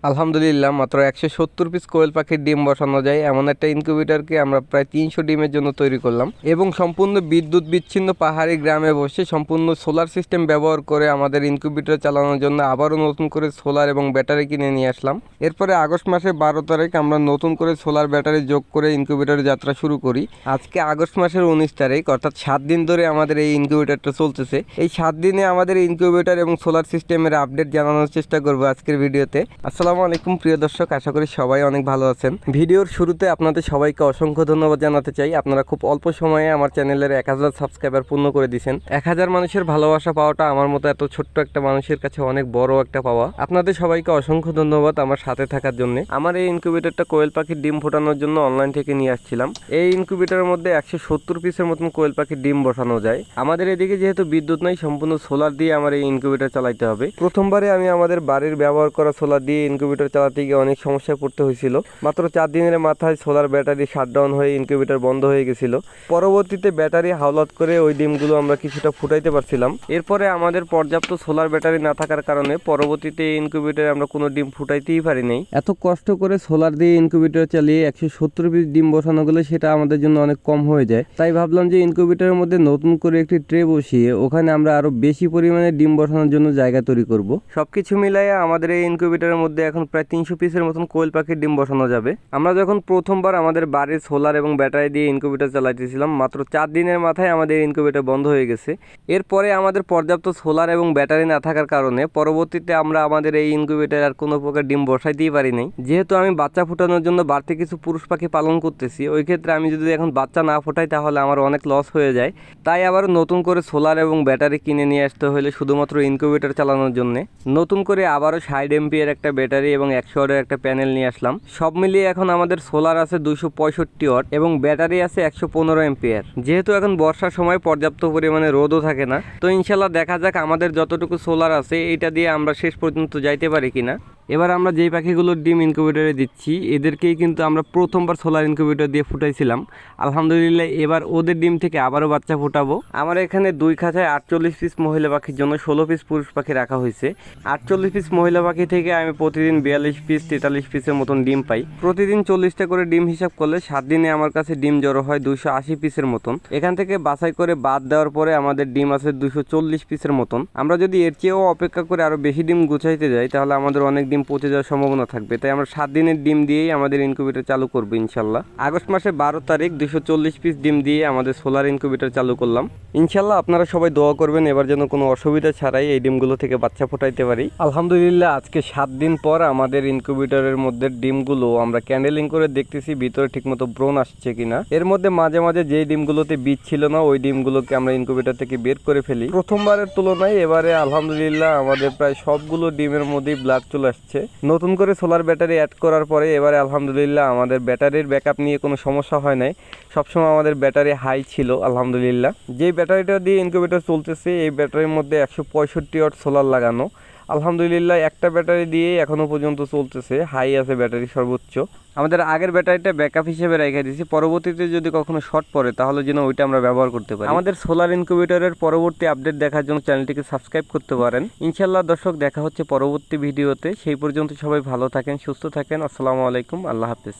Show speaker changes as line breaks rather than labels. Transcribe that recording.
আলহামদুলিল্লাহ, মাত্র 170 পিস কোয়েল পাখির ডিম বসানো যায় এমন একটা ইনকিউবেটরকে আমরা প্রায় 300 ডিমের জন্য তৈরি করলাম এবং সম্পূর্ণ বিদ্যুৎ বিচ্ছিন্ন পাহাড়ি গ্রামে বসে সম্পূর্ণ সোলার সিস্টেম ব্যবহার করে আমাদের ইনকিউবেটর চালানোর জন্য আবারও নতুন করে সোলার এবং ব্যাটারি কিনে নিয়ে আসলাম। এরপরে আগস্ট মাসের 12 তারিখ আমরা নতুন করে সোলার ব্যাটারি যোগ করে ইনকিউবেটরের যাত্রা শুরু করি। আজকে আগস্ট মাসের 19 তারিখ, অর্থাৎ 7 দিন ধরে আমাদের এই ইনকিউবেটরটা চলতেছে। এই 7 দিনে আমাদের ইনকিউবেটর এবং সোলার সিস্টেমের আপডেট জানানোর চেষ্টা করবো আজকের ভিডিওতে। আসসালামু আলাইকুম প্রিয় দর্শক, আশা করি সবাই অনেক ভালো আছেন। ভিডিওর শুরুতে আপনাদের সবাইকে অসংখ্য ধন্যবাদ জানাতে চাই। আপনারা খুব অল্প সময়ে আমার চ্যানেলের 1000 সাবস্ক্রাইবার পূর্ণ করে দিয়েছেন। 1000 মানুষের ভালোবাসা পাওয়াটা আমার মতো এত ছোট্ট একটা মানুষের কাছে অনেক বড় একটা পাওয়া। আপনাদের সবাইকে অসংখ্য ধন্যবাদ আমার সাথে থাকার জন্য। আমার এই ইনকিউবেটরটা কোয়েল পাখির ডিম ফোটানোর জন্য অনলাইন থেকে নিয়ে আসছিলাম। এই ইনকিউবেটরের মধ্যে 170 পিসের মতন কোয়েল পাখির ডিম বসানো যায়। আমাদের এদিকে যেহেতু বিদ্যুৎ নাই, সম্পূর্ণ সোলার দিয়ে আমার এই ইনকিউবেটর চালাইতে হবে। প্রথমবারে আমি আমাদের বাড়ির ব্যবহার করা সোলার দিয়ে ইনকিউবেটর চালাতে গিয়ে অনেক সমস্যায় পড়তে হয়েছিল। মাত্র 4 দিনের মাথায় সোলার ব্যাটারি শাটডাউন হয়ে ইনকিউবেটর বন্ধ হয়ে গেছিল। পরবর্তীতে ব্যাটারি হাওলাত করে ওই ডিমগুলো আমরা কিছুটা ফুটাইতে পারছিলাম। এরপরে আমাদের পর্যাপ্ত সোলার ব্যাটারি না থাকার কারণে পরবর্তীতে ইনকিউবেটরে আমরা কোনো ডিম ফুটাইতেই পারি নাই। এত কষ্ট করে সোলার দিয়ে ইনকিউবেটর চালিয়ে 170 পিস ডিম বসানো গেলে সেটা আমাদের জন্য অনেক কম হয়ে যায়। তাই ভাবলাম যে ইনকিউবেটরের মধ্যে নতুন করে একটি ট্রে বসিয়ে ওখানে আমরা আরো বেশি পরিমাণে ডিম বসানোর জন্য জায়গা তৈরি করব। সবকিছু মিলাইয়া আমাদের এই ইনকিউবেটরের মধ্যে এখন প্রায় 300 পিসের মতন কোয়েল পাখির ডিম বসানো যাবে। আমরা যখন প্রথমবার আমাদের বাড়ির সোলার এবং ব্যাটারি দিয়ে ইনকিউবেটর চালাইতেছিলাম, মাত্র 4 দিনের মাথায় আমাদের ইনকিউবেটর বন্ধ হয়ে গেছে। এরপরে আমাদের পর্যাপ্ত সোলার এবং ব্যাটারি না থাকার কারণে পরবর্তীতে আমরা আমাদের এই ইনকিউবেটর আর কোনো প্রকার ডিম বসাইতেই পারি নাই। যেহেতু আমি বাচ্চা ফোটানোর জন্য বাড়তি কিছু পুরুষ পাখি পালন করতেছি, ওই ক্ষেত্রে আমি যদি এখন বাচ্চা না ফোটাই তাহলে আমার অনেক লস হয়ে যায়। তাই আবার নতুন করে সোলার এবং ব্যাটারি কিনে নিয়ে আসতে হলে শুধুমাত্র ইনকিউবেটর চালানোর জন্য নতুন করে আবারও 60 এমপিএর একটা ব্যাটারি এবং 100 ওয়াটের একটা প্যানেল নিয়ে আসলাম। সব মিলিয়ে এখন আমাদের সোলার আছে 265 ওয়াট এবং ব্যাটারি আছে 115 এমপিয়ার। যেহেতু এখন বর্ষার সময় পর্যাপ্ত পরিমাণে রোদও থাকে না, তো ইনশাল্লাহ দেখা যাক আমাদের যতটুকু সোলার আছে এইটা দিয়ে আমরা শেষ পর্যন্ত যাইতে পারি কিনা। এবার আমরা যেই পাখিগুলোর ডিম ইনকিউবেটরে দিচ্ছি এদেরকেই কিন্তু আমরা প্রথমবার সোলার ইনকিউবেটর দিয়ে ফুটাইছিলাম। আলহামদুলিল্লাহ এবার ওদের ডিম থেকে আবারও বাচ্চা ফোটাবো। আমার এখানে 2 খাঁচায় 48 পিস মহিলা পাখির জন্য 16 পিস পুরুষ পাখি রাখা হয়েছে। 48 পিস মহিলা পাখি থেকে আমি প্রতিদিন 42 পিস 43 পিসের মতন ডিম পাই। প্রতিদিন 40টা করে ডিম হিসাব করলে 7 দিনে আমার কাছে ডিম জড়ো হয় 280 পিসের মতন। এখান থেকে বাছাই করে বাদ দেওয়ার পরে আমাদের ডিম আছে 240 পিসের মতন। আমরা যদি এর চেয়েও অপেক্ষা করে আরো বেশি ডিম গুছাইতে যাই তাহলে আমাদের অনেক ডিম পচে যাওয়ার সম্ভাবনা থাকবে। তাই আমরা 7 দিনের ডিম দিয়েই আমাদের ইনকিউবেটর চালু করবো ইনশাল্লাহ। আগস্ট মাসের 12 তারিখ 240 পিস ডিম দিয়ে আমাদের সোলার ইনকিউবেটর চালু করলাম। ইনশাল্লাহ আপনারা সবাই দোয়া করবেন এবার যেন কোনো অসুবিধা ছাড়াই এই ডিমগুলো থেকে বাচ্চা ফোটাইতে পারি। আলহামদুলিল্লাহ আজকে 7 দিন পর আমাদের ইনকিউবেটরের মধ্যে ডিমগুলো আমরা ক্যান্ডেলিং করে দেখতেছি ভিতরে ঠিকমতো ব্রণ আসছে কিনা। এর মধ্যে মাঝে মাঝে যে ডিমগুলোতে বীজ ছিল না ওই ডিমগুলোকে আমরা ইনকিউবেটর থেকে বের করে ফেলি। প্রথমবারের তুলনায় এবারে আলহামদুলিল্লাহ আমাদের প্রায় সবগুলো ডিমের মধ্যেই ব্লাড চলে আসছে। নতুন করে সোলার ব্যাটারি অ্যাড করার পরে এবারে আলহামদুলিল্লাহ আমাদের ব্যাটারির ব্যাকআপ নিয়ে কোনো সমস্যা হয় নাই। সবসময় আমাদের ব্যাটারি হাই ছিল আলহামদুলিল্লাহ। যেই ব্যাটারিটা দিয়ে ইনকিউবেটর চলতেছে এই ব্যাটারির মধ্যে 165 ওয়াট সোলার লাগানো। আলহামদুলিল্লাহ একটা ব্যাটারি দিয়ে এখনো পর্যন্ত চলতেছে, হাই আছে ব্যাটারি সর্বোচ্চ। আমাদের আগের ব্যাটারিটা ব্যাকআপ হিসেবে রেখে দিয়েছি, পরবর্তীতে যদি কখনো শর্ট পড়ে তাহলে যেন ওইটা আমরা ব্যবহার করতে পারি। আমাদের সোলার ইনকিউবেটরের পরবর্তী আপডেট দেখার জন্য চ্যানেলটিকে সাবস্ক্রাইব করতে পারেন। ইনশাল্লাহ দর্শক, দেখা হচ্ছে পরবর্তী ভিডিওতে। সেই পর্যন্ত সবাই ভালো থাকেন, সুস্থ থাকেন। আসসালামু আলাইকুম, আল্লাহ হাফেজ।